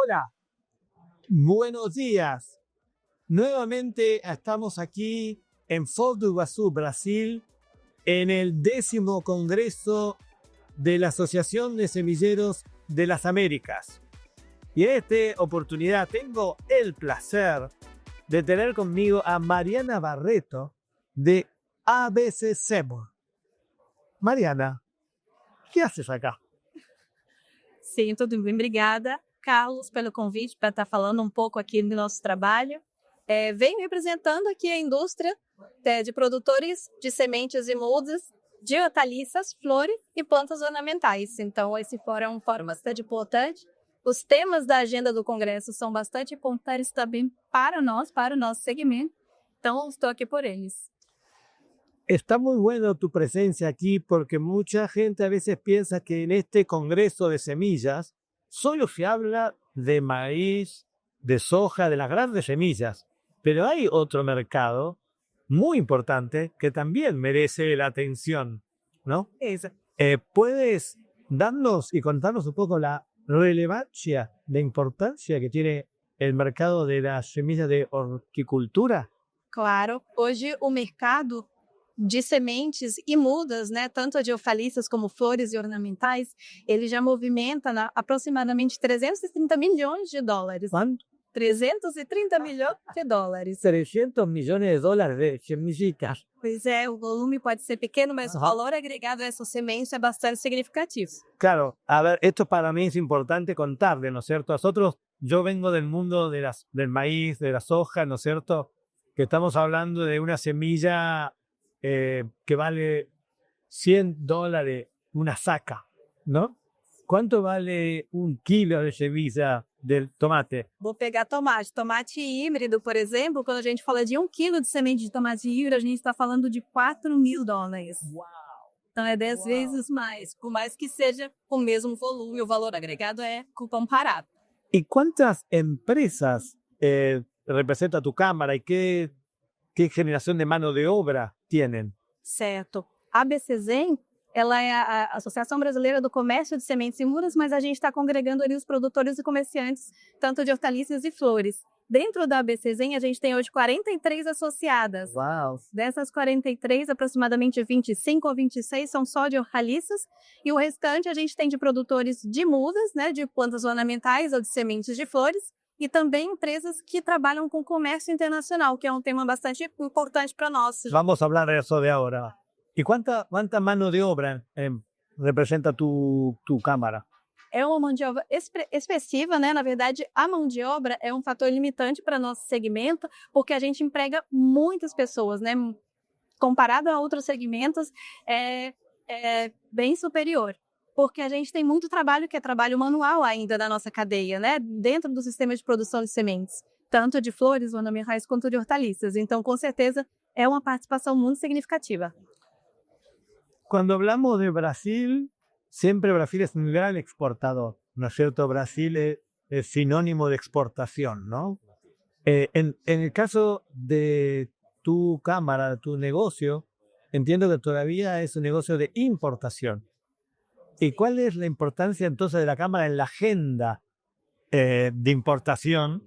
Hola, buenos días. Nuevamente estamos aquí en Foz do Iguazú, Brasil, en el 10º Congreso de la Asociación de Semilleros de las Américas. Y en esta oportunidad tengo el placer de tener conmigo a Mariana Barreto de ABC Seymour. Mariana, ¿qué haces acá? Sim, tudo bem. Obrigada, Carlos, pelo convite para estar falando um pouco aqui do nosso trabalho. Venho representando aqui a indústria de produtores de sementes e mudas de hortaliças, flores e plantas ornamentais. Então, esse fórum é um fórum bastante importante. Os temas da agenda do Congresso são bastante importantes também para nós, para o nosso segmento. Então, estou aqui por eles. Está muy bueno tu presencia aquí porque mucha gente a veces piensa que en este congreso de semillas solo se habla de maíz, de soja, de las grandes semillas. Pero hay otro mercado muy importante que también merece la atención, ¿no? ¿Puedes darnos y contarnos un poco la relevancia, la importancia que tiene el mercado de las semillas de horticultura? Claro, hoje o mercado de sementes e mudas, né, tanto de hortaliças como flores e ornamentais, ele já movimenta aproximadamente 330 milhões de dólares. ¿Cuánto? 330 milhões de dólares. 300 millones de dólares de semillitas. Pois é, o volume pode ser pequeno, mas o valor agregado a essa semente é bastante significativo. Claro, a ver, esto para mí es importante contarle, ¿no es cierto? Nosotros, yo vengo del mundo del maíz, de la soja, ¿no es cierto? Que estamos hablando de una semilla que vale $100 una saca, ¿no? ¿Cuánto vale un kilo de semilla del tomate? Vou pegar tomate. Tomate híbrido, por exemplo, quando a gente fala de 1 quilo de semente de tomate híbrido, a gente está falando de $4.000. Uau! Então é 10 vezes mais, por mais que seja o mesmo volume, o valor agregado é comparado. ¿Y cuántas empresas representa tu cámara y qué generación de mano de obra tienen? Certo. A ABCZEM, ela é a Associação Brasileira do Comércio de Sementes e Mudas, mas a gente está congregando ali os produtores e comerciantes, tanto de hortaliças e flores. Dentro da ABCZEM, a gente tem hoje 43 associadas. Uau! Dessas 43, aproximadamente 25 ou 26 são só de hortaliças, e o restante a gente tem de produtores de mudas, né, de plantas ornamentais ou de sementes de flores, e também empresas que trabalham com comércio internacional, que é um tema bastante importante para nós. Vamos a hablar de eso de ahora. ¿Y cuánta mano de obra representa tu cámara? É uma mão de obra expressiva, né? Na verdade, a mão de obra é um fator limitante para nosso segmento, porque a gente emprega muitas pessoas, né? Comparado a outros segmentos, é bem superior. Porque a gente tem muito trabalho, que é trabalho manual ainda da nossa cadeia, né? Dentro do sistema de produção de sementes, tanto de flores ornamentais quanto de hortaliças. Então, com certeza, é uma participação muito significativa. Cuando hablamos de Brasil, siempre Brasil es un gran exportador, ¿no es cierto? Brasil es sinónimo de exportación, ¿no? En el caso de tu cámara, de tu negocio, entiendo que todavía es un negocio de importación. ¿Y cuál es la importancia entonces de la cámara en la agenda de importación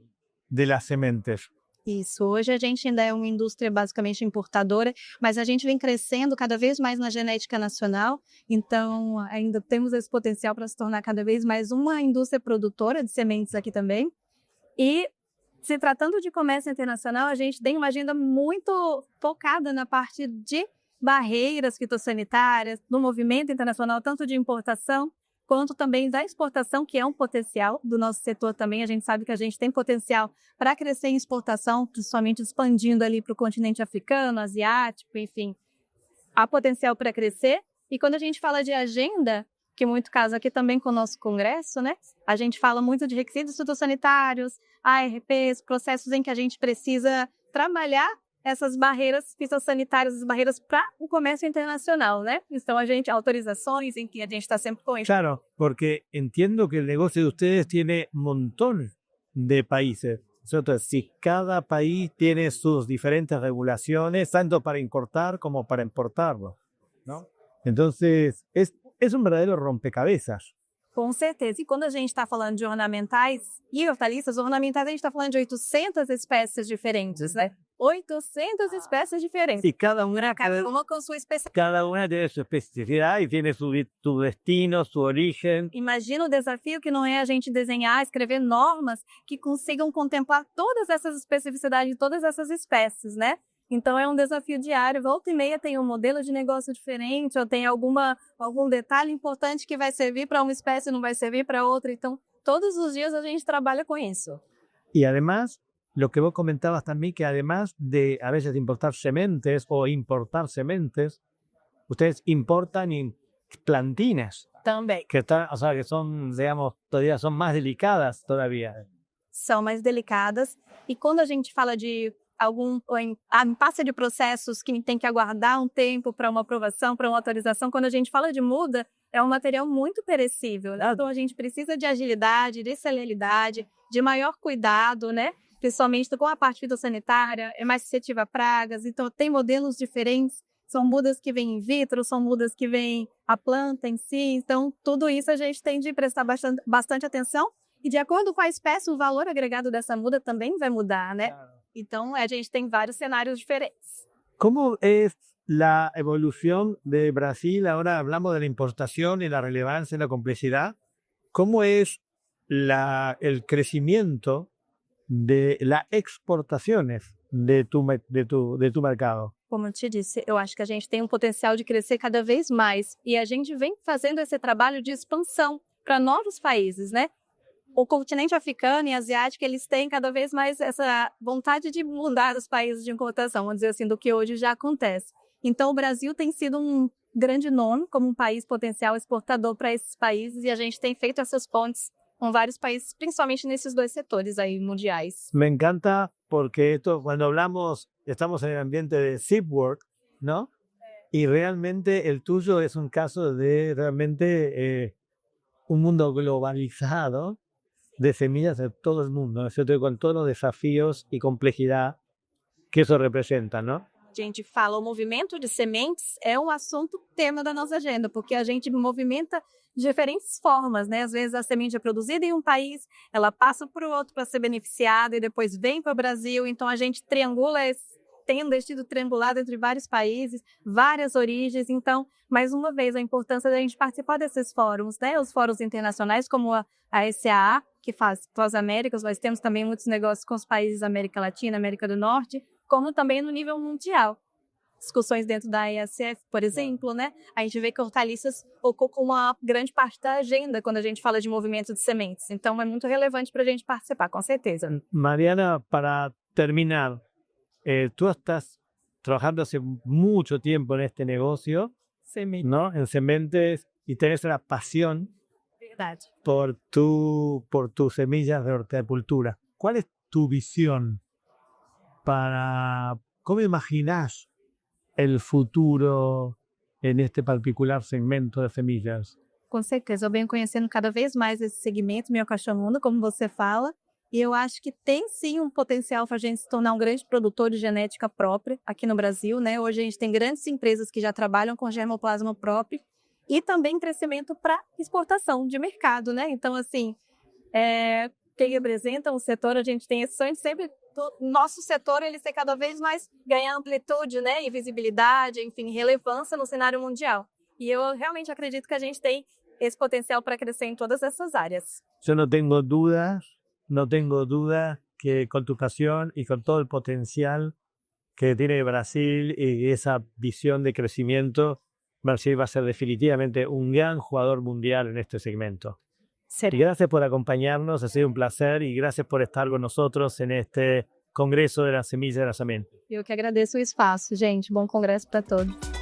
de las sementes? Isso, hoje a gente ainda é uma indústria basicamente importadora, mas a gente vem crescendo cada vez mais na genética nacional, então ainda temos esse potencial para se tornar cada vez mais uma indústria produtora de sementes aqui também. E se tratando de comércio internacional, a gente tem uma agenda muito focada na parte de barreiras fitossanitárias, no movimento internacional, tanto de importação quanto também da exportação, que é um potencial do nosso setor também. A gente sabe que a gente tem potencial para crescer em exportação, principalmente expandindo ali para o continente africano, asiático, enfim. Há potencial para crescer. E quando a gente fala de agenda, que muito caso aqui também com o nosso congresso, né? A gente fala muito de requisitos fitossanitários, ARPs, processos em que a gente precisa trabalhar essas barreiras fitossanitárias, as barreiras para o comércio internacional, ¿no? Então, autorizaciones en que a gente está siempre con eso. Claro, porque entiendo que el negocio de ustedes tiene un montón de países. Entonces, si cada país tiene sus diferentes regulaciones, tanto para importar como para exportarlo, ¿no? Entonces, es un verdadero rompecabezas. Com certeza. E quando a gente está falando de ornamentais e hortaliças, ornamentais a gente está falando de 800 espécies diferentes, né? 800 espécies diferentes. Y cada una, Cada uma com sua especialidade. cada una tiene su especificidad y tiene su destino, su origen. Imagina o desafio que não é a gente desenhar, escrever normas que consigam contemplar todas essas especificidades de todas essas espécies, né? Então é um desafio diário, volta e meia tem um modelo de negócio diferente, ou tem algum detalhe importante que vai servir para uma espécie e não vai servir para outra. Então, todos os dias a gente trabalha com isso. Y además, lo que vos comentabas también, que además de a veces importar sementes o importar sementes, ustedes importan plantinas Também. que están, o sea, que son, digamos, todavía son más delicadas todavía. São mais delicadas. E quando a gente fala de impasse de processos que tem que aguardar um tempo para uma aprovação, para uma autorização, quando a gente fala de muda, é um material muito perecível. Né? Então a gente precisa de agilidade, de celeridade, de maior cuidado, né? Principalmente com a parte fitossanitária, é mais suscetível a pragas, então tem modelos diferentes, são mudas que vêm in vitro, são mudas que vêm a planta em si, então tudo isso a gente tem de prestar bastante atenção e de acordo com a espécie, o valor agregado dessa muda também vai mudar, né? Então a gente tem vários cenários diferentes. ¿Cómo es la evolución de Brasil? Ahora hablamos de la importación y la relevancia y la complejidad. ¿Cómo es el crecimiento de las exportaciones de tu mercado? Como eu te disse, eu acho que a gente tem um potencial de crescer cada vez mais e a gente vem fazendo esse trabalho de expansão para novos países, né? O continente africano e asiático, eles têm cada vez mais essa vontade de mudar os países de importação, vamos dizer assim, do que hoje já acontece. Então, o Brasil tem sido um grande nome como um país potencial exportador para esses países e a gente tem feito essas pontes com vários países, principalmente nesses dois setores aí mundiais. Me encanta porque esto, cuando hablamos, estamos en el ambiente de Zipwork, ¿no? Y realmente el tuyo es un caso de realmente un mundo globalizado de semillas de todo el mundo, ¿no? ¿Cierto? Con todos los desafíos y complejidad que eso representa, ¿no? A gente fala, o movimento de sementes é um assunto tema da nossa agenda, porque a gente movimenta de diferentes formas, né? Às vezes a semente é produzida em um país, ela passa para o outro para ser beneficiada e depois vem para o Brasil, então a gente triangula, tem um destino triangulado entre vários países, várias origens, então, mais uma vez, a importância da gente participar desses fóruns, né? Os fóruns internacionais, como a SAA, que faz Pós-Américas, nós temos também muitos negócios com os países da América Latina, América do Norte, como também no nível mundial. Discussões dentro da ESF, por exemplo, né? A gente vê que hortaliças ocupam uma grande parte da agenda quando a gente fala de movimento de sementes. Então, é muito relevante para a gente participar, com certeza. Mariana, para terminar, tú estás trabajando hace mucho tiempo en este negocio, ¿no? En sementes, y tenés una pasión Verdade. por tus semillas de horticultura. ¿Cuál es tu visión cómo imaginás el futuro en este particular segmento de semillas? Com certeza, eu venho conhecendo cada vez mais esse segmento, me apaixonando, como você fala, e eu acho que tem sim um potencial para a gente se tornar um grande produtor de genética própria aqui no Brasil, né? Hoje a gente tem grandes empresas que já trabalham com germoplasma próprio e também crescimento para exportação de mercado, né? Então, assim, quem representa o setor, a gente tem esse sonho de sempre, nosso setor, ele ser cada vez mais ganhar amplitude, né? E visibilidade, enfim, relevância no cenário mundial. E eu realmente acredito que a gente tem esse potencial para crescer em todas essas áreas. Yo no tengo duda que con tu pasión y con todo el potencial que tiene Brasil y esa visión de crecimiento, Brasil va a ser definitivamente un gran jugador mundial en este segmento. Y gracias por acompañarnos, ha sido un placer y gracias por estar con nosotros en este Congresso de la Semilla de la Semente. Eu que agradeço o espaço, gente. Bom congresso para todos.